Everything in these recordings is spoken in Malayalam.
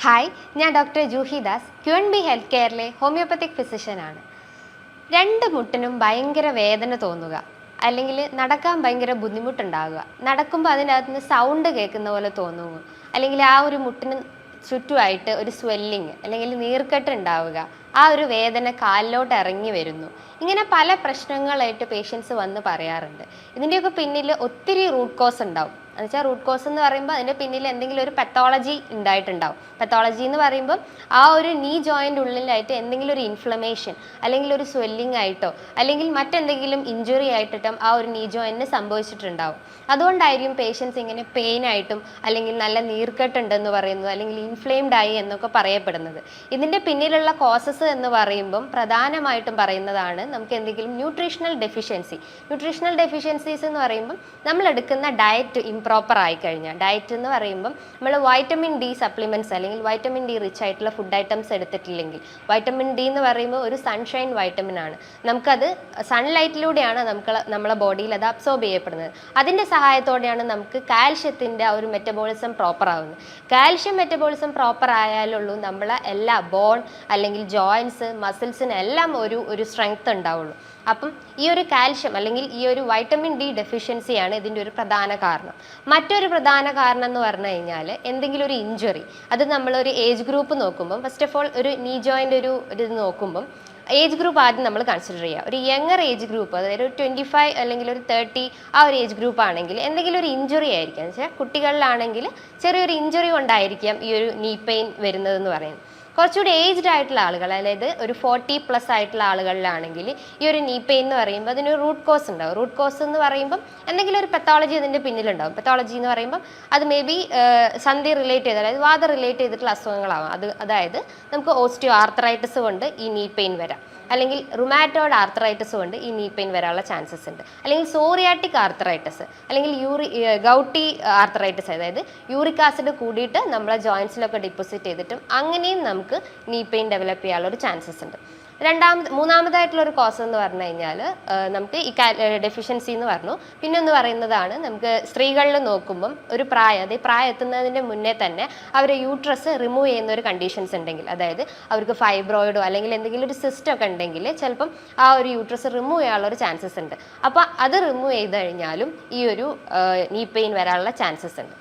ഹായ്, ഞാൻ doctor Juhi Das, QNB health കെയറിലെ ഹോമിയോപ്പത്തിക് ഫിസിഷ്യനാണ്. രണ്ട് മുട്ടിനും ഭയങ്കര വേദന തോന്നുക, അല്ലെങ്കിൽ നടക്കാൻ ഭയങ്കര ബുദ്ധിമുട്ടുണ്ടാകുക, നടക്കുമ്പോൾ അതിനകത്തുനിന്ന് സൗണ്ട് കേൾക്കുന്ന പോലെ തോന്നുക, അല്ലെങ്കിൽ ആ ഒരു മുട്ടിന് ചുറ്റുമായിട്ട് ഒരു സ്വെല്ലിങ് അല്ലെങ്കിൽ നീർക്കെട്ട് ഉണ്ടാവുക, ആ ഒരു വേദന കാലിലോട്ട് ഇറങ്ങി വരുന്നു. ഇങ്ങനെ പല പ്രശ്നങ്ങളായിട്ട് പേഷ്യൻസ് വന്ന് പറയാറുണ്ട്. ഇതിൻ്റെയൊക്കെ പിന്നിൽ ഒത്തിരി റൂട്ട് കോസ് ഉണ്ടാവും. എന്നുവെച്ചാൽ റൂട്ട് കോസ് എന്ന് പറയുമ്പോൾ അതിൻ്റെ പിന്നിൽ എന്തെങ്കിലും ഒരു പെത്തോളജി ഉണ്ടായിട്ടുണ്ടാവും. പെത്തോളജി എന്ന് പറയുമ്പോൾ ആ ഒരു നീ ജോയിൻ്റ് ഉള്ളിലായിട്ട് എന്തെങ്കിലും ഒരു ഇൻഫ്ലമേഷൻ അല്ലെങ്കിൽ ഒരു സ്വെല്ലിംഗ് ആയിട്ടോ അല്ലെങ്കിൽ മറ്റെന്തെങ്കിലും ഇഞ്ചുറി ആയിട്ടിട്ടും ആ ഒരു നീ ജോയിൻറ്റിന് സംഭവിച്ചിട്ടുണ്ടാവും. അതുകൊണ്ടായിരിക്കും പേഷ്യൻസ് ഇങ്ങനെ പെയിൻ ആയിട്ടും അല്ലെങ്കിൽ നല്ല നീർക്കെട്ടുണ്ടെന്ന് പറയുന്നത് അല്ലെങ്കിൽ ഇൻഫ്ലെയിംഡ് ആയി എന്നൊക്കെ പറയപ്പെടുന്നത്. ഇതിൻ്റെ പിന്നിലുള്ള കോസസ് എന്ന് പറയുമ്പം പ്രധാനമായിട്ടും പറയുന്നതാണ് നമുക്ക് എന്തെങ്കിലും ന്യൂട്രീഷണൽ ഡെഫിഷ്യൻസീസ് എന്ന് പറയുമ്പം നമ്മൾ എടുക്കുന്ന ഡയറ്റ് ഇംപ്രോപ്പർ ആയിക്കഴിഞ്ഞാൽ, ഡയറ്റ് എന്ന് പറയുമ്പം നമ്മൾ വൈറ്റമിൻ ഡി സപ്ലിമെൻറ്റ്സ് അല്ലെങ്കിൽ വൈറ്റമിൻ ഡി റിച്ച് ആയിട്ടുള്ള ഫുഡ് ഐറ്റംസ് എടുത്തിട്ടില്ലെങ്കിൽ, വൈറ്റമിൻ ഡി എന്ന് പറയുമ്പോൾ ഒരു സൺഷൈൻ വൈറ്റമിൻ ആണ്. നമുക്കത് സൺലൈറ്റിലൂടെയാണ് നമ്മളെ ബോഡിയിൽ അത് അബ്സോർബ് ചെയ്യപ്പെടുന്നത്. അതിൻ്റെ സഹായത്തോടെയാണ് നമുക്ക് കാൽഷ്യത്തിൻ്റെ ആ ഒരു മെറ്റബോളിസം പ്രോപ്പർ ആവുന്നത്. കാൽഷ്യം മെറ്റബോളിസം പ്രോപ്പർ ആയാലുള്ളൂ നമ്മളെ എല്ലാ ബോൺ അല്ലെങ്കിൽ ജോയിൻറ്റ്സ് മസിൽസിനെല്ലാം ഒരു സ്ട്രെങ്ത് ഉണ്ടാവുള്ളൂ. അപ്പം ഈ ഒരു കാൽഷ്യം അല്ലെങ്കിൽ ഈ ഒരു വൈറ്റമിൻ ഡി ഡെഫിഷ്യൻസിയാണ് ഇതിൻ്റെ ഒരു പ്രധാന കാരണം. മറ്റൊരു പ്രധാന കാരണം എന്ന് പറഞ്ഞു കഴിഞ്ഞാൽ എന്തെങ്കിലും ഒരു ഇഞ്ചുറി, അത് നമ്മളൊരു ഏജ് ഗ്രൂപ്പ് നോക്കുമ്പം, ഫസ്റ്റ് ഓഫ് ഓൾ ഒരു നീ ജോയിൻ്റ് ഇത് നോക്കുമ്പം ഏജ് ഗ്രൂപ്പ് ആദ്യം നമ്മൾ കൺസിഡർ ചെയ്യുക. ഒരു യങ്ങർ ഏജ് ഗ്രൂപ്പ്, അതായത് ഒരു 25 അല്ലെങ്കിൽ ഒരു 30 ആ ഒരു ഏജ് ഗ്രൂപ്പ് ആണെങ്കിൽ എന്തെങ്കിലും ഒരു ഇഞ്ചുറി ആയിരിക്കാം. എന്ന് വെച്ചാൽ കുട്ടികളിലാണെങ്കിൽ ചെറിയൊരു ഇഞ്ചുറി കൊണ്ടായിരിക്കാം ഈ ഒരു നീ പെയിൻ വരുന്നതെന്ന് പറയുന്നത്. കുറച്ചുകൂടി ഏജ്ഡ് ആയിട്ടുള്ള ആളുകൾ, അതായത് ഒരു 40+ ആയിട്ടുള്ള ആളുകളിലാണെങ്കിൽ ഈ ഒരു നീ പെയിൻ എന്ന് പറയുമ്പോൾ അതിനൊരു റൂട്ട് കോസ് ഉണ്ടാവും. റൂട്ട് കോസ് എന്ന് പറയുമ്പം എന്തെങ്കിലും ഒരു പെത്തോളജി അതിൻ്റെ പിന്നിലുണ്ടാവും. പെത്തോളജി എന്ന് പറയുമ്പം അത് മേ ബി സന്ധി റിലേറ്റ് ചെയ്ത്, അതായത് വാദ റിലേറ്റ് ചെയ്തിട്ടുള്ള അസുഖങ്ങളാവാം. അതായത് നമുക്ക് ഓസ്റ്റിയോ ആർത്രൈറ്റിസ് കൊണ്ട് ഈ നീ പെയിൻ വരാം, അല്ലെങ്കിൽ റുമാറ്റോയിഡ് ആർത്രൈറ്റിസ് കൊണ്ട് ഈ നീ പെയിൻ വരാനുള്ള ചാൻസസ് ഉണ്ട്, അല്ലെങ്കിൽ സോറിയാറ്റിക് ആർത്രൈറ്റിസ്, അല്ലെങ്കിൽ ഗൗട്ടി ആർത്രൈറ്റിസ്, അതായത് യൂറിക് ആസിഡ് കൂടിയിട്ട് നമ്മളെ ജോയിൻസിലൊക്കെ ഡിപ്പോസിറ്റ് ചെയ്തിട്ടും അങ്ങനെയും നമുക്ക് നീ പെയിൻ ഡെവലപ്പ് ചെയ്യാനുള്ള ഒരു ചാൻസസ് ഉണ്ട്. മൂന്നാമതായിട്ടുള്ളൊരു കോസ് എന്ന് പറഞ്ഞു കഴിഞ്ഞാൽ നമുക്ക് ഈ ഡെഫിഷ്യൻസി എന്ന് പറഞ്ഞു. പിന്നെ ഒന്ന് പറയുന്നതാണ് നമുക്ക് സ്ത്രീകളിൽ നോക്കുമ്പം ഒരു പ്രായം എത്തുന്നതിൻ്റെ മുന്നേ തന്നെ അവരെ യൂട്രസ് റിമൂവ് ചെയ്യുന്ന ഒരു കണ്ടീഷൻസ് ഉണ്ടെങ്കിൽ, അതായത് അവർക്ക് ഫൈബ്രോയിഡോ അല്ലെങ്കിൽ എന്തെങ്കിലും ഒരു സിസ്റ്റൊക്കെ ഉണ്ടെങ്കിൽ ചിലപ്പം ആ ഒരു യൂട്രസ് റിമൂവ് ചെയ്യാനുള്ള ഒരു ചാൻസസ് ഉണ്ട്. അപ്പോൾ അത് റിമൂവ് ചെയ്ത് കഴിഞ്ഞാലും ഈ ഒരു നീ പെയിൻ വരാനുള്ള ചാൻസസ് ഉണ്ട്.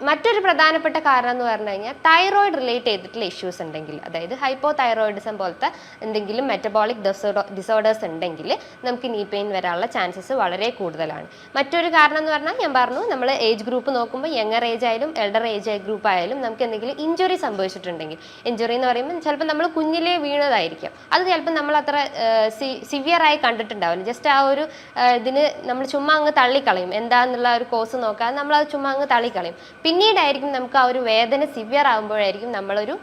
മറ്റൊരു പ്രധാനപ്പെട്ട കാരണം എന്ന് പറഞ്ഞു കഴിഞ്ഞാൽ തൈറോയിഡ് റിലേറ്റ് ചെയ്തിട്ടുള്ള ഇഷ്യൂസ് ഉണ്ടെങ്കിൽ, അതായത് ഹൈപ്പോ തൈറോയിഡിസം പോലത്തെ എന്തെങ്കിലും മെറ്റബോളിക് ഡിസോർഡേഴ്സ് ഉണ്ടെങ്കിൽ നമുക്ക് നീ പെയിൻ വരാനുള്ള ചാൻസസ് വളരെ കൂടുതലാണ്. മറ്റൊരു കാരണം എന്ന് പറഞ്ഞാൽ ഞാൻ പറഞ്ഞു, നമ്മൾ ഏജ് ഗ്രൂപ്പ് നോക്കുമ്പോൾ യങ്ങർ ഏജ് ആയാലും എൽഡർ ഏജ് ഗ്രൂപ്പ് ആയാലും നമുക്ക് എന്തെങ്കിലും ഇഞ്ചുറി സംഭവിച്ചിട്ടുണ്ടെങ്കിൽ, ഇഞ്ചുറി എന്ന് പറയുമ്പോൾ ചിലപ്പോൾ നമ്മൾ കുഞ്ഞിലേ വീണതായിരിക്കും, അത് ചിലപ്പോൾ നമ്മൾ അത്ര സിവിയറായി കണ്ടിട്ടുണ്ടാവില്ല. ജസ്റ്റ് ആ ഒരു ഇതിന് നമ്മൾ ചുമ്മാ അങ്ങ് തള്ളിക്കളയും, എന്താന്നുള്ള ഒരു കോസ് നോക്കാതെ നമ്മളത് ചുമ്മാ അങ്ങ് തള്ളിക്കളയും. പിന്നീടായിരിക്കും നമുക്ക് ആ ഒരു വേദന സിവിയർ ആകുമ്പോഴായിരിക്കും നമ്മളൊരു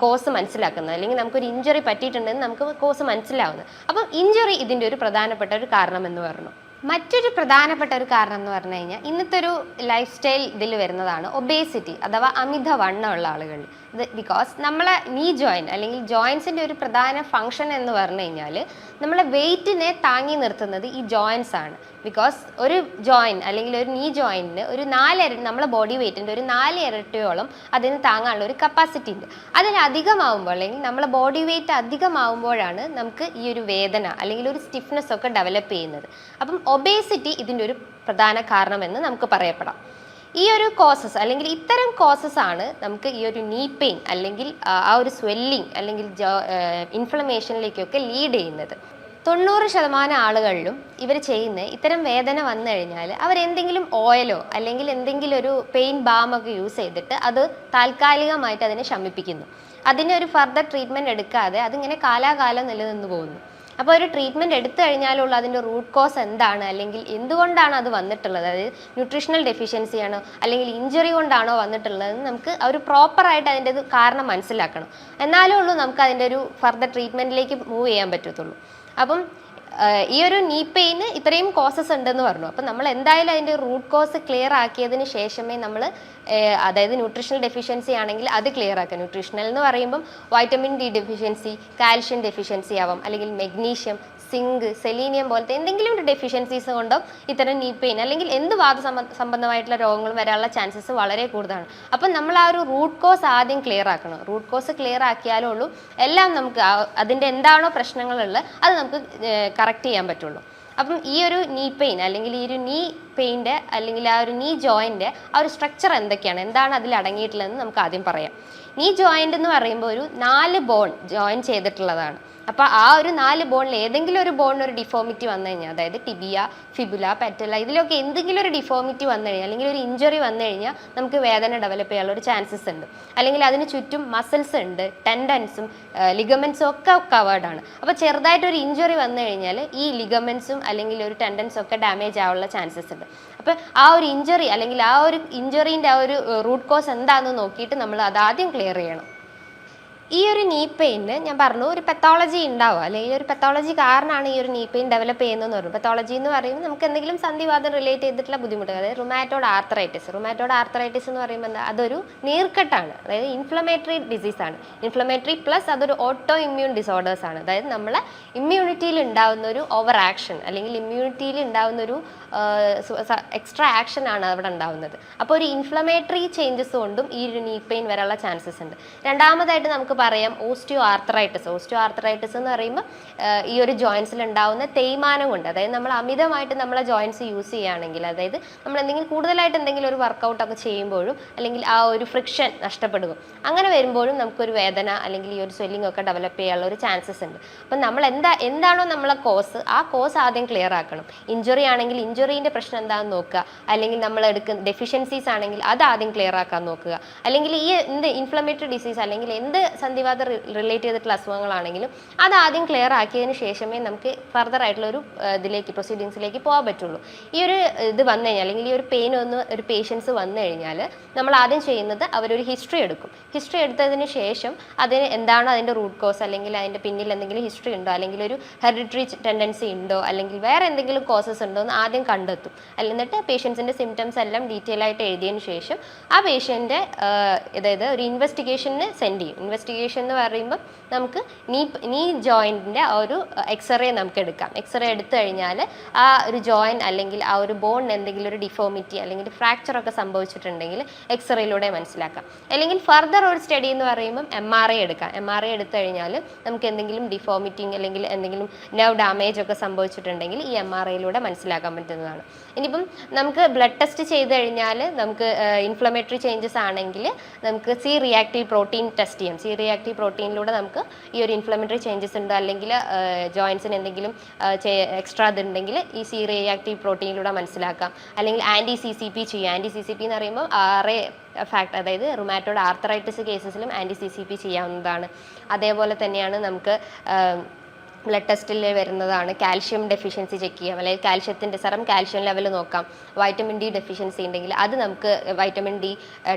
കോസ് മനസ്സിലാക്കുന്നത്, അല്ലെങ്കിൽ നമുക്കൊരു ഇഞ്ചുറി പറ്റിയിട്ടുണ്ടെന്ന് നമുക്ക് കോസ് മനസ്സിലാവുന്നത്. അപ്പം ഇഞ്ചുറി ഇതിൻ്റെ ഒരു പ്രധാനപ്പെട്ട ഒരു കാരണം എന്ന് പറഞ്ഞു. മറ്റൊരു പ്രധാനപ്പെട്ട ഒരു കാരണം എന്ന് പറഞ്ഞു കഴിഞ്ഞാൽ ഇന്നത്തെ ഒരു ലൈഫ് സ്റ്റൈൽ ഇതിൽ വരുന്നതാണ് ഒബേസിറ്റി, അഥവാ അമിതവണ്ണമുള്ള ആളുകൾ. ഇത് ബിക്കോസ് നമ്മളെ നീ ജോയിൻറ്റ് അല്ലെങ്കിൽ ജോയിൻസിൻ്റെ ഒരു പ്രധാന ഫങ്ഷൻ എന്ന് പറഞ്ഞു കഴിഞ്ഞാൽ നമ്മളെ വെയ്റ്റിനെ താങ്ങി നിർത്തുന്നത് ഈ ജോയിൻസ് ആണ്. ബിക്കോസ് ഒരു ജോയിൻറ്റ് അല്ലെങ്കിൽ ഒരു നീ ജോയിൻറ്റിന് ഒരു 4 ഇരട്ടി നമ്മളെ ബോഡി വെയ്റ്റിൻ്റെ ഒരു 4 ഇരട്ടിയോളം അതിന് താങ്ങാനുള്ള ഒരു കപ്പാസിറ്റി ഉണ്ട്. അതിലധികമാവുമ്പോൾ അല്ലെങ്കിൽ നമ്മളെ ബോഡി വെയ്റ്റ് അധികമാവുമ്പോഴാണ് നമുക്ക് ഈ ഒരു വേദന അല്ലെങ്കിൽ ഒരു സ്റ്റിഫ്നെസ് ഒക്കെ ഡെവലപ്പ് ചെയ്യുന്നത്. അപ്പം ഒബേസിറ്റി ഇതിൻ്റെ ഒരു പ്രധാന കാരണമെന്ന് നമുക്ക് പറയപ്പെടാം. ഈ ഒരു കോസസ് അല്ലെങ്കിൽ ഇത്തരം കോസസ് ആണ് നമുക്ക് ഈ ഒരു നീ പെയിൻ അല്ലെങ്കിൽ ആ ഒരു സ്വെല്ലിങ് അല്ലെങ്കിൽ ഇൻഫ്ലമേഷനിലേക്കൊക്കെ ലീഡ് ചെയ്യുന്നത്. 90% ആളുകളിലും ഇവർ ചെയ്യുന്ന ഇത്തരം വേദന വന്നു കഴിഞ്ഞാൽ അവരെന്തെങ്കിലും ഓയിലോ അല്ലെങ്കിൽ എന്തെങ്കിലും ഒരു പെയിൻ ബാമൊക്കെ യൂസ് ചെയ്തിട്ട് അത് താൽക്കാലികമായിട്ട് അതിനെ ശമിപ്പിക്കുന്നു. അതിന് ഒരു ഫർദർ ട്രീറ്റ്മെൻറ്റ് എടുക്കാതെ അതിങ്ങനെ കാലാകാലം നിലനിന്ന് പോകുന്നു. അപ്പോൾ ഒരു ട്രീറ്റ്മെൻറ്റ് എടുത്തു കഴിഞ്ഞാലുള്ള അതിൻ്റെ റൂട്ട് കോസ് എന്താണ്, അല്ലെങ്കിൽ എന്തുകൊണ്ടാണ് അത് വന്നിട്ടുള്ളത്, അതായത് ന്യൂട്രീഷണൽ ഡെഫിഷ്യൻസി ആണോ അല്ലെങ്കിൽ ഇഞ്ചുറി കൊണ്ടാണോ വന്നിട്ടുള്ളതെന്ന് നമുക്ക് ഒരു പ്രോപ്പറായിട്ട് അതിൻ്റെ കാരണം മനസ്സിലാക്കണം. എന്നാലേ ഉള്ളൂ നമുക്ക് അതിൻ്റെ ഒരു ഫർദർ ട്രീറ്റ്മെൻറ്റിലേക്ക് മൂവ് ചെയ്യാൻ പറ്റത്തുള്ളൂ. അപ്പം ഈ ഒരു നീ പെയിന് ഇത്രയും കോസസ് ഉണ്ടെന്ന് പറഞ്ഞു. അപ്പം നമ്മൾ എന്തായാലും അതിൻ്റെ റൂട്ട് കോസ് ക്ലിയർ ആക്കിയതിന് ശേഷമേ നമ്മൾ അതായത് ന്യൂട്രീഷണൽ ഡെഫിഷ്യൻസി ആണെങ്കിൽ അത് ക്ലിയർ ആക്കുക. ന്യൂട്രീഷണൽ എന്ന് പറയുമ്പം vitamin D deficiency, calcium deficiency ആവാം, അല്ലെങ്കിൽ മെഗ്നീഷ്യം, സിങ്ക്, സെലീനിയം പോലത്തെ എന്തെങ്കിലും ഒരു ഡെഫിഷ്യൻസീസ് കൊണ്ടോ ഇത്തരം നീ പെയിൻ അല്ലെങ്കിൽ എന്ത് സംബന്ധമായിട്ടുള്ള രോഗങ്ങൾ വരാനുള്ള ചാൻസസ് വളരെ കൂടുതലാണ്. അപ്പം നമ്മൾ ആ ഒരു റൂട്ട് കോസ് ആദ്യം ക്ലിയർ ആക്കണം. റൂട്ട് കോസ് ക്ലിയർ ആക്കിയാലേ ഉള്ളൂ എല്ലാം നമുക്ക് അതിൻ്റെ എന്താണോ പ്രശ്നങ്ങളുള്ളത് അത് നമുക്ക് കറക്റ്റ് ചെയ്യാൻ പറ്റുള്ളൂ. അപ്പം ഈ ഒരു നീ പെയിൻ അല്ലെങ്കിൽ ഈ ഒരു നീ പെയിൻ്റെ അല്ലെങ്കിൽ ആ ഒരു നീ ജോയിൻ്റെ ആ ഒരു സ്ട്രക്ചർ എന്തൊക്കെയാണ്, എന്താണ് അതിൽ അടങ്ങിയിട്ടുള്ളതെന്ന് നമുക്ക് ആദ്യം പറയാം. നീ ജോയിൻ്റ് എന്ന് പറയുമ്പോൾ ഒരു 4 ബോൺ ജോയിൻ ചെയ്തിട്ടുള്ളതാണ്. അപ്പോൾ ആ ഒരു 4 ബോണിൽ ഏതെങ്കിലും ഒരു ബോണിന് ഒരു ഡിഫോമിറ്റി വന്നു കഴിഞ്ഞാൽ, അതായത് ടിബിയ, ഫിബുല, പെറ്റല, ഇതിലൊക്കെ എന്തെങ്കിലും ഒരു ഡിഫോമിറ്റി വന്നു കഴിഞ്ഞാൽ അല്ലെങ്കിൽ ഒരു ഇഞ്ചുറി വന്നു കഴിഞ്ഞാൽ നമുക്ക് വേദന ഡെവലപ്പ് ചെയ്യാനുള്ള ഒരു ചാൻസസ് ഉണ്ട്. അല്ലെങ്കിൽ അതിന് ചുറ്റും മസിൽസ് ഉണ്ട്, ടെൻഡൻസും ലിഗമെൻസും ഒക്കെ കവേർഡാണ്. അപ്പോൾ ചെറുതായിട്ടൊരു ഇഞ്ചുറി വന്നു കഴിഞ്ഞാൽ ഈ ലിഗമെൻസും അല്ലെങ്കിൽ ഒരു ടെൻഡൻസും ഒക്കെ ഡാമേജ് ആവാനുള്ള ചാൻസസ് ഉണ്ട്. അപ്പോൾ ആ ഒരു ഇഞ്ചുറി അല്ലെങ്കിൽ ആ ഒരു ഇഞ്ചുറീൻ്റെ ആ ഒരു റൂട്ട് കോസ് എന്താണെന്ന് നോക്കിയിട്ട് നമ്മൾ അത് ആദ്യം ക്ലിയർ ചെയ്യണം. ഈ ഒരു നീ പെയിന് ഞാൻ പറഞ്ഞു ഒരു പെത്തോളജി ഉണ്ടാവുക, അല്ലെങ്കിൽ ഒരു പെത്തോളജി കാരണമാണ് ഈ ഒരു നീ പെയിൻ ഡെവലപ്പ് ചെയ്യുന്നതെന്ന് പറഞ്ഞു. പെത്തോളജി എന്ന് പറയുമ്പോൾ നമുക്ക് എന്തെങ്കിലും സന്ധിവാദം റിലേറ്റ് ചെയ്തിട്ടുള്ള ബുദ്ധിമുട്ട്, അതായത് റുമാറ്റോയ്ഡ് ആർത്രൈറ്റിസ് എന്ന് പറയുമ്പോൾ എന്താ, അതൊരു നീർക്കെട്ടാണ്, അതായത് ഇൻഫ്ലമേറ്ററി ഡിസീസാണ്. ഇൻഫ്ലമേറ്ററി പ്ലസ് അതൊരു ഓട്ടോ ഇമ്മ്യൂൺ ഡിസോർഡേഴ്സ് ആണ്. അതായത് നമ്മളെ ഇമ്മ്യൂണിറ്റിയിൽ ഉണ്ടാകുന്ന ഒരു ഓവർ ആക്ഷൻ അല്ലെങ്കിൽ ഇമ്മ്യൂണിറ്റിയിൽ ഉണ്ടാകുന്ന ഒരു എക്സ്ട്രാ ആക്ഷൻ ആണ് അവിടെ ഉണ്ടാകുന്നത്. അപ്പോൾ ഒരു ഇൻഫ്ലമേറ്ററി ചേഞ്ചസ് കൊണ്ടും ഈ ഒരു നീ പെയിൻ വരാനുള്ള ചാൻസസ് ഉണ്ട്. രണ്ടാമതായിട്ട് നമുക്ക് പറയാം ഓസ്റ്റിയോ ആർത്രൈറ്റിസ് എന്ന് പറയുമ്പോൾ ഈ ഒരു ജോയിൻസിൽ ഉണ്ടാകുന്ന തേയ്മാനം കൊണ്ട്, അതായത് നമ്മൾ അമിതമായിട്ട് നമ്മളെ ജോയിൻസ് യൂസ് ചെയ്യുകയാണെങ്കിൽ, അതായത് നമ്മൾ എന്തെങ്കിലും കൂടുതലായിട്ട് എന്തെങ്കിലും ഒരു വർക്കൗട്ടൊക്കെ ചെയ്യുമ്പോഴും അല്ലെങ്കിൽ ആ ഒരു ഫ്രിക്ഷൻ നഷ്ടപ്പെടും, അങ്ങനെ വരുമ്പോഴും നമുക്കൊരു വേദന അല്ലെങ്കിൽ ഈ ഒരു സ്വെല്ലിംഗ് ഒക്കെ ഡെവലപ്പ് ചെയ്യാനുള്ള ഒരു ചാൻസസ് ഉണ്ട്. അപ്പം നമ്മൾ എന്താണോ നമ്മളെ കോസ്, ആ കോസ് ആദ്യം ക്ലിയർ ആക്കണം. ഇഞ്ചുറി ആണെങ്കിൽ ഇഞ്ചുറീൻ്റെ പ്രശ്നം എന്താണെന്ന് നോക്കുക, അല്ലെങ്കിൽ നമ്മൾ എടുക്കുന്ന ഡെഫിഷ്യൻസീസ് ആണെങ്കിൽ അത് ആദ്യം ക്ലിയർ ആക്കാൻ നോക്കുക. അല്ലെങ്കിൽ ഈ എന്ത് ഇൻഫ്ലമേറ്ററി ഡിസീസ് അല്ലെങ്കിൽ എന്ത് സന്ധിവാദം റിലേറ്റ് ചെയ്തിട്ടുള്ള അസുഖങ്ങളാണെങ്കിലും അത് ആദ്യം ക്ലിയർ ആക്കിയതിന് ശേഷമേ നമുക്ക് ഫർദർ ആയിട്ടുള്ള ഒരു പ്രൊസീഡിങ്സിലേക്ക് പോകാൻ പറ്റുള്ളൂ. ഈ ഒരു ഇത് വന്നു കഴിഞ്ഞാൽ അല്ലെങ്കിൽ ഈ ഒരു പെയിൻ ഒരു പേഷ്യൻസ് വന്നു കഴിഞ്ഞാൽ നമ്മൾ ആദ്യം ചെയ്യുന്നത് അവരൊരു ഹിസ്റ്ററി എടുക്കും. ഹിസ്റ്ററി എടുത്തതിന് ശേഷം അതിന് എന്താണോ അതിൻ്റെ റൂട്ട് കോസ് അല്ലെങ്കിൽ അതിൻ്റെ പിന്നിൽ എന്തെങ്കിലും ഹിസ്റ്ററി ഉണ്ടോ അല്ലെങ്കിൽ ഒരു ഹെറിഡിറ്ററി ടെൻഡൻസി ഉണ്ടോ അല്ലെങ്കിൽ വേറെ എന്തെങ്കിലും കോസസ് ഉണ്ടോ എന്ന് ആദ്യം കണ്ടെത്തും. എന്നിട്ട് പേഷ്യൻസിൻ്റെ സിംറ്റംസ് എല്ലാം ഡീറ്റെയിൽ ആയിട്ട് എഴുതിയതിന് ശേഷം ആ പേഷ്യൻ്റെ അതായത് ഒരു ഇൻവെസ്റ്റിഗേഷന് സെൻഡ് ചെയ്യും. ഇൻവെസ്റ്റിഗേഷൻ എന്ന് പറയുമ്പോൾ നമുക്ക് നീ ജോയിൻറ്റിൻ്റെ ആ ഒരു എക്സ്റേ നമുക്ക് എടുക്കാം. എക്സ്റേ എടുത്തു കഴിഞ്ഞാൽ ആ ഒരു ജോയിൻറ്റ് അല്ലെങ്കിൽ ആ ഒരു ബോണിന് എന്തെങ്കിലും ഒരു ഡിഫോമിറ്റി അല്ലെങ്കിൽ ഫ്രാക്ചറൊക്കെ സംഭവിച്ചിട്ടുണ്ടെങ്കിൽ എക്സ്റേയിലൂടെ മനസ്സിലാക്കാം. അല്ലെങ്കിൽ ഫർദർ ഒരു സ്റ്റഡി എന്ന് പറയുമ്പം MRI എടുക്കാം. MRI എടുത്തു കഴിഞ്ഞാൽ നമുക്ക് എന്തെങ്കിലും ഡിഫോമിറ്റിങ് അല്ലെങ്കിൽ എന്തെങ്കിലും നെർവ് ഡാമേജ് ഒക്കെ സംഭവിച്ചിട്ടുണ്ടെങ്കിൽ ഈ MRIയിലൂടെ മനസ്സിലാക്കാൻ പറ്റുന്നതാണ്. ഇനിയിപ്പം നമുക്ക് ബ്ലഡ് ടെസ്റ്റ് ചെയ്ത് കഴിഞ്ഞാൽ നമുക്ക് ഇൻഫ്ലമേറ്ററി ചേഞ്ചസ് ആണെങ്കിൽ നമുക്ക് C റിയാക്റ്റീവ് പ്രോട്ടീൻ ടെസ്റ്റ് ചെയ്യാം. C റിയാക്റ്റീവ് പ്രോട്ടീനിലൂടെ നമുക്ക് ഈ ഒരു ഇൻഫ്ലമേറ്ററി ചേഞ്ചസ് ഉണ്ട് അല്ലെങ്കിൽ ജോയിൻസിന് എന്തെങ്കിലും എക്സ്ട്രാ ഇതുണ്ടെങ്കിൽ ഈ C റിയാക്റ്റീവ് പ്രോട്ടീനിലൂടെ മനസ്സിലാക്കാം. അല്ലെങ്കിൽ ANTI-CCP ചെയ്യാം. ANTI-CCP എന്ന് പറയുമ്പോൾ അതായത് റുമാറ്റോയ്ഡ് ആർത്രൈറ്റിസ് കേസസിലും ANTI-CCP ചെയ്യാവുന്നതാണ്. അതേപോലെ തന്നെയാണ് നമുക്ക് ബ്ലഡ് ടെസ്റ്റിൽ വരുന്നതാണ് കാൽഷ്യം ഡെഫിഷ്യൻസി ചെക്ക് ചെയ്യാം, അല്ലെങ്കിൽ കാൽഷ്യത്തിൻ്റെ സെറം കാൽഷ്യം ലെവൽ നോക്കാം. വൈറ്റമിൻ ഡി ഡെഫിഷ്യൻസി ഉണ്ടെങ്കിൽ അത് നമുക്ക് വൈറ്റമിൻ ഡി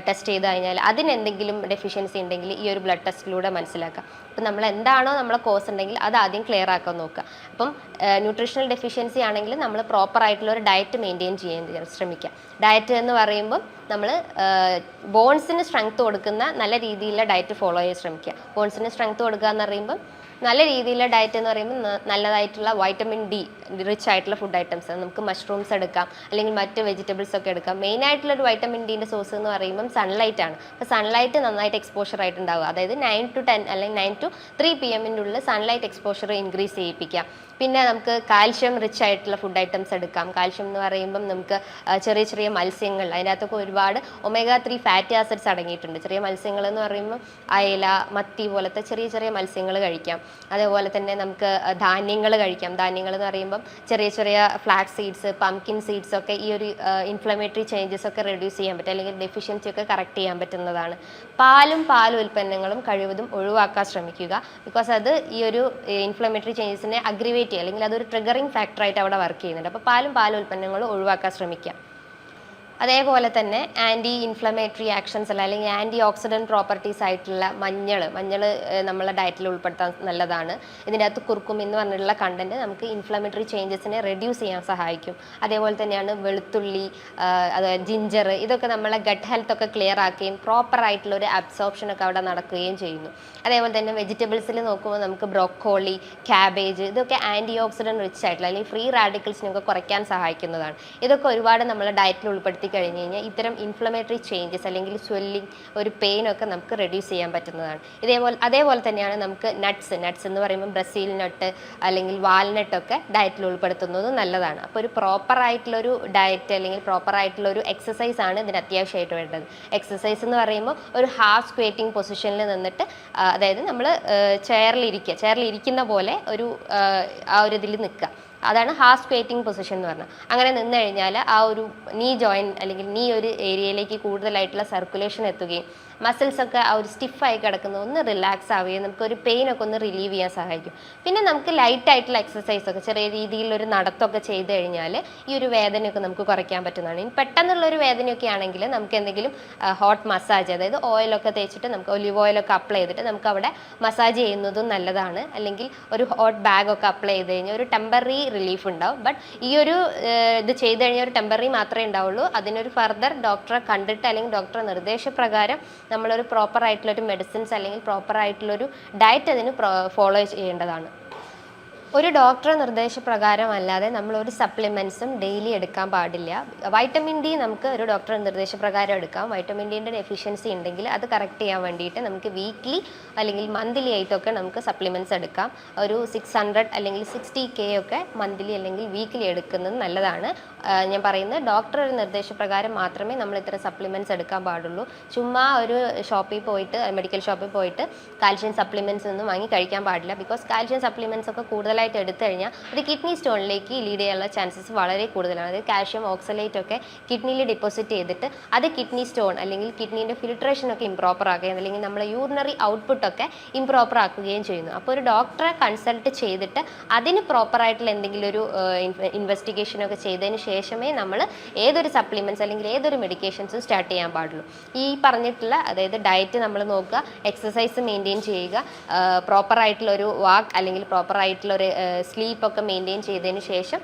ടെസ്റ്റ് ചെയ്ത് കഴിഞ്ഞാൽ അതിനെന്തെങ്കിലും ഡെഫിഷ്യൻസി ഉണ്ടെങ്കിൽ ഈ ഒരു ബ്ലഡ് ടെസ്റ്റിലൂടെ മനസ്സിലാക്കാം. അപ്പം നമ്മൾ എന്താണോ നമ്മളെ കോസ് ഉണ്ടെങ്കിൽ അത് ആദ്യം ക്ലിയർ ആക്കാൻ നോക്കുക. അപ്പം ന്യൂട്രീഷണൽ ഡെഫിഷ്യൻസി ആണെങ്കിൽ നമ്മൾ പ്രോപ്പറായിട്ടുള്ള ഒരു ഡയറ്റ് മെയിൻറ്റെയിൻ ചെയ്യാൻ ശ്രമിക്കുക. ഡയറ്റ് എന്ന് പറയുമ്പോൾ നമ്മൾ ബോൺസിന് സ്ട്രെങ്ത് കൊടുക്കുന്ന നല്ല രീതിയിലുള്ള ഡയറ്റ് ഫോളോ ചെയ്യാൻ ശ്രമിക്കുക. ബോൺസിന് സ്ട്രെങ്ത് കൊടുക്കുക എന്ന് പറയുമ്പോൾ നല്ല രീതിയിലുള്ള ഡയറ്റ് എന്ന് പറയുമ്പോൾ നല്ലതായിട്ടുള്ള വൈറ്റമിൻ ഡി റിച്ച് ആയിട്ടുള്ള ഫുഡ് ഐറ്റംസ്, നമുക്ക് മഷ്റൂംസ് എടുക്കാം അല്ലെങ്കിൽ മറ്റ് വെജിറ്റബിൾസ് ഒക്കെ എടുക്കാം. മെയിനായിട്ടുള്ള ഒരു വൈറ്റമിൻ ഡിൻ്റെ സോഴ്സ് എന്ന് പറയുമ്പം സൺലൈറ്റ് ആണ്. അപ്പോൾ സൺലൈറ്റ് നന്നായിട്ട് എക്സ്പോഷർ ആയിട്ടുണ്ടാവുക, അതായത് 9 to 10 അല്ലെങ്കിൽ 9 to 3 PM ഉള്ളിൽ സൺലൈറ്റ് എക്സ്പോഷർ ഇൻക്രീസ് ചെയ്യിപ്പിക്കാം. പിന്നെ നമുക്ക് കാൽഷ്യം റിച്ച് ആയിട്ടുള്ള ഫുഡ് ഐറ്റംസ് എടുക്കാം. കാൽഷ്യം എന്ന് പറയുമ്പം നമുക്ക് ചെറിയ ചെറിയ മത്സ്യങ്ങൾ, അതിനകത്തൊക്കെ ഒരുപാട് omega-3 ഫാറ്റി ആസിഡ്സ് അടങ്ങിയിട്ടുണ്ട്. ചെറിയ മത്സ്യങ്ങൾ എന്ന് പറയുമ്പോൾ അയല, മത്തി പോലത്തെ ചെറിയ ചെറിയ മത്സ്യങ്ങൾ കഴിക്കാം. അതേപോലെ തന്നെ നമുക്ക് ധാന്യങ്ങൾ കഴിക്കാം. ധാന്യങ്ങൾ എന്ന് പറയുമ്പം ചെറിയ ചെറിയ ഫ്ലാക്സ് സീഡ്സ്, പംകിൻ സീഡ്സ് ഒക്കെ ഈ ഒരു ഇൻഫ്ലമേറ്ററി ചേഞ്ചസ് ഒക്കെ റെഡ്യൂസ് ചെയ്യാൻ പറ്റും, അല്ലെങ്കിൽ ഡെഫിഷ്യൻസി ഒക്കെ കറക്റ്റ് ചെയ്യാൻ പറ്റുന്നതാണ്. പാൽ ഉൽപ്പന്നങ്ങളും കഴിവതും ഒഴിവാക്കാൻ ശ്രമിക്കുക. ബിക്കോസ് അത് ഈ ഒരു ഇൻഫ്ലമേറ്ററി ചേഞ്ചസിനെ അഗ്രിവേറ്റ് ചെയ്യുക അല്ലെങ്കിൽ അതൊരു ട്രിഗറിങ് ഫാക്ടറായിട്ട് അവിടെ വർക്ക് ചെയ്യുന്നുണ്ട്. അപ്പോൾ പാൽ ഉൽപ്പന്നങ്ങളും ഒഴിവാക്കാൻ ശ്രമിക്കുക. അതേപോലെ തന്നെ ആൻറ്റി ഇൻഫ്ലമേറ്ററി ആക്ഷൻസ് അല്ല അല്ലെങ്കിൽ ആൻറ്റി ഓക്സിഡൻറ്റ് പ്രോപ്പർട്ടീസ് ആയിട്ടുള്ള മഞ്ഞൾ നമ്മളെ ഡയറ്റിൽ ഉൾപ്പെടുത്താൻ നല്ലതാണ്. ഇതിൻ്റെ അകത്ത് കുർക്കുമിൻ എന്ന് പറഞ്ഞിട്ടുള്ള കണ്ടൻറ്റ് നമുക്ക് ഇൻഫ്ലമേറ്ററി ചേഞ്ചസിനെ റെഡ്യൂസ് ചെയ്യാൻ സഹായിക്കും. അതേപോലെ തന്നെയാണ് വെളുത്തുള്ളി, അതായത് ജിഞ്ചർ, ഇതൊക്കെ നമ്മളെ ഗട്ട് ഹെൽത്ത് ഒക്കെ ക്ലിയർ ആക്കുകയും പ്രോപ്പറായിട്ടുള്ളൊരു അബ്സോർപ്ഷനൊക്കെ അവിടെ നടക്കുകയും ചെയ്യുന്നു. അതേപോലെ തന്നെ വെജിറ്റബിൾസിൽ നോക്കുമ്പോൾ നമുക്ക് ബ്രോക്കോളി, ക്യാബേജ്, ഇതൊക്കെ ആൻറ്റി ഓക്സിഡൻറ്റ് റിച്ച് ആയിട്ടുള്ള അല്ലെങ്കിൽ ഫ്രീ റാഡിക്കൽസിനൊക്കെ കുറയ്ക്കാൻ സഹായിക്കുന്നതാണ്. ഇതൊക്കെ ഒരുപാട് നമ്മളെ ഡയറ്റിൽ ഉൾപ്പെടുത്തി കഴിഞ്ഞ് കഴിഞ്ഞാൽ ഇത്തരം ഇൻഫ്ലമേറ്ററി ചേഞ്ചസ് അല്ലെങ്കിൽ സ്വെല്ലിങ്, ഒരു പെയിൻ ഒക്കെ നമുക്ക് റെഡ്യൂസ് ചെയ്യാൻ പറ്റുന്നതാണ്. അതേപോലെ തന്നെയാണ് നമുക്ക് നട്ട്സ് എന്ന് പറയുമ്പോൾ ബ്രസീൽ നട്ട് അല്ലെങ്കിൽ വാൽനട്ടൊക്കെ ഡയറ്റിൽ ഉൾപ്പെടുത്തുന്നത് നല്ലതാണ്. അപ്പോൾ ഒരു പ്രോപ്പറായിട്ടുള്ളൊരു ഡയറ്റ് അല്ലെങ്കിൽ പ്രോപ്പറായിട്ടുള്ളൊരു എക്സസൈസ് ആണ് ഇതിന് അത്യാവശ്യമായിട്ട് വേണ്ടത്. എക്സസൈസ് എന്ന് പറയുമ്പോൾ ഒരു ഹാഫ് സ്ക്വേറ്റിംഗ് പൊസിഷനിൽ നിന്നിട്ട്, അതായത് നമ്മൾ ചെയറിലിരിക്കുന്ന പോലെ ആ ഒരു ഇതിൽ നിൽക്കുക. അതാണ് ഹാഫ് സ്ക്വേറ്റിംഗ് പൊസിഷൻ എന്ന് പറഞ്ഞാൽ. അങ്ങനെ നിന്ന് കഴിഞ്ഞാൽ ആ ഒരു നീ ജോയിൻറ്റ് അല്ലെങ്കിൽ നീ ഒരു ഏരിയയിലേക്ക് കൂടുതലായിട്ടുള്ള സർക്കുലേഷൻ എത്തുകയും മസിൽസൊക്കെ ആ ഒരു സ്റ്റിഫായി കിടക്കുന്നത് ഒന്ന് റിലാക്സ് ആവുകയും നമുക്കൊരു പെയിനൊക്കെ ഒന്ന് റിലീവ് ചെയ്യാൻ സഹായിക്കും. പിന്നെ നമുക്ക് ലൈറ്റായിട്ടുള്ള എക്സസൈസൊക്കെ ചെറിയ രീതിയിലൊരു നടത്തമൊക്കെ ചെയ്ത് കഴിഞ്ഞാൽ ഈ ഒരു വേദനയൊക്കെ നമുക്ക് കുറയ്ക്കാൻ പറ്റുന്നതാണ്. ഇനി പെട്ടെന്നുള്ളൊരു വേദനയൊക്കെ ആണെങ്കിൽ നമുക്ക് എന്തെങ്കിലും ഹോട്ട് മസാജ്, അതായത് ഓയിലൊക്കെ തേച്ചിട്ട് നമുക്ക് ഒലിവ് ഓയിലൊക്കെ അപ്ലൈ ചെയ്തിട്ട് നമുക്ക് അവിടെ മസാജ് ചെയ്യുന്നതും നല്ലതാണ്. അല്ലെങ്കിൽ ഒരു ഹോട്ട് ബാഗൊക്കെ അപ്ലൈ ചെയ്ത് കഴിഞ്ഞാൽ ഒരു ടെമ്പററി റിലീഫ് ഉണ്ടാവും. ബട്ട് ഈ ഒരു ഇത് ചെയ്ത് കഴിഞ്ഞാൽ ഒരു ടെമ്പററി മാത്രമേ ഉണ്ടാവുള്ളൂ. അതിനൊരു ഫർദർ ഡോക്ടറെ കണ്ടിട്ട് അല്ലെങ്കിൽ ഡോക്ടറെ നിർദ്ദേശപ്രകാരം നമ്മളൊരു പ്രോപ്പറായിട്ടുള്ളൊരു മെഡിസിൻസ് അല്ലെങ്കിൽ പ്രോപ്പറായിട്ടുള്ളൊരു ഡയറ്റ് അതിന് ഫോളോ ചെയ്യേണ്ടതാണ്. ഒരു ഡോക്ടറെ നിർദ്ദേശപ്രകാരം അല്ലാതെ നമ്മളൊരു സപ്ലിമെൻറ്റ്സും ഡെയിലി എടുക്കാൻ പാടില്ല. വൈറ്റമിൻ ഡി നമുക്ക് ഒരു ഡോക്ടറെ നിർദ്ദേശപ്രകാരം എടുക്കാം. വൈറ്റമിൻ ഡിൻ്റെ ഡെഫിഷ്യൻസി ഉണ്ടെങ്കിൽ അത് കറക്റ്റ് ചെയ്യാൻ വേണ്ടിയിട്ട് നമുക്ക് വീക്ക്ലി അല്ലെങ്കിൽ മന്ത്ലി ആയിട്ടൊക്കെ നമുക്ക് സപ്ലിമെൻറ്റ്സ് എടുക്കാം. ഒരു 600 അല്ലെങ്കിൽ 60K ഒക്കെ മന്ത്ലി അല്ലെങ്കിൽ വീക്ക്ലി എടുക്കുന്നത് നല്ലതാണ്. ഞാൻ പറയുന്നത് ഡോക്ടർ ഒരു നിർദ്ദേശപ്രകാരം മാത്രമേ നമ്മൾ ഇത്തരം സപ്ലിമെൻറ്റ്സ് എടുക്കാൻ പാടുള്ളൂ. ചുമ്മാ ഒരു മെഡിക്കൽ ഷോപ്പിൽ പോയിട്ട് കാൽഷ്യം സപ്ലിമെൻറ്റ്സ് ഒന്നും വാങ്ങി കഴിക്കാൻ പാടില്ല. ബിക്കോസ് കാൽഷ്യം സപ്ലിമെൻറ്റ്സ് ഒക്കെ കൂടുതലായിട്ട് എടുത്തു കഴിഞ്ഞാൽ അത് കിഡ്നി സ്റ്റോണിലേക്ക് ലീഡ് ചെയ്യാനുള്ള ചാൻസസ് വളരെ കൂടുതലാണ്. അതായത് കാൽഷ്യം ഓക്സലേറ്റ് ഒക്കെ കിഡ്നിയിൽ ഡെപ്പോസിറ്റ് ചെയ്തിട്ട് അത് കിഡ്നി സ്റ്റോൺ അല്ലെങ്കിൽ കിഡ്നീൻ്റെ ഫിൽട്രേഷനൊക്കെ ഇംപ്രോപ്പർ ആക്കുകയും അല്ലെങ്കിൽ നമ്മളെ യൂറിനറി ഔട്ട്പുട്ടൊക്കെ ഇംപ്രോപ്പർ ആക്കുകയും ചെയ്യുന്നു. അപ്പോൾ ഒരു ഡോക്ടറെ കൺസൾട്ട് ചെയ്തിട്ട് അതിന് പ്രോപ്പറായിട്ടുള്ള എന്തെങ്കിലും ഒരു ഇൻവെസ്റ്റിഗേഷനൊക്കെ ചെയ്തതിന് ശേഷമേ നമ്മൾ ഏതൊരു സപ്ലിമെൻറ്റ്സ് അല്ലെങ്കിൽ ഏതൊരു മെഡിക്കേഷൻസും സ്റ്റാർട്ട് ചെയ്യാൻ പാടുള്ളൂ. ഈ പറഞ്ഞിട്ടുള്ള അതായത് ഡയറ്റ് നമ്മൾ നോക്കുക, എക്സസൈസ് മെയിൻറ്റെയിൻ ചെയ്യുക, പ്രോപ്പറായിട്ടുള്ളൊരു വാക്ക് അല്ലെങ്കിൽ പ്രോപ്പറായിട്ടുള്ളൊരു സ്ലീപ്പൊക്കെ മെയിൻറ്റെയിൻ ചെയ്തതിന് ശേഷം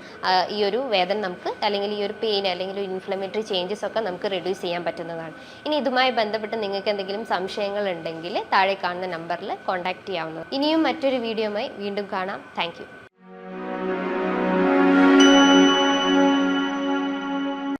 ഈ ഒരു വേദന നമുക്ക് അല്ലെങ്കിൽ ഈ ഒരു പെയിൻ അല്ലെങ്കിൽ ഒരു ഇൻഫ്ലമേറ്ററി ചേഞ്ചസ് ഒക്കെ നമുക്ക് റെഡ്യൂസ് ചെയ്യാൻ പറ്റുന്നതാണ്. ഇനി ഇതുമായി ബന്ധപ്പെട്ട് നിങ്ങൾക്ക് എന്തെങ്കിലും സംശയങ്ങൾ ഉണ്ടെങ്കിൽ താഴെ കാണുന്ന നമ്പറിൽ കോൺടാക്ട് ചെയ്യാവുന്നതാണ്. ഇനിയും മറ്റൊരു വീഡിയോയുമായി വീണ്ടും കാണാം. താങ്ക്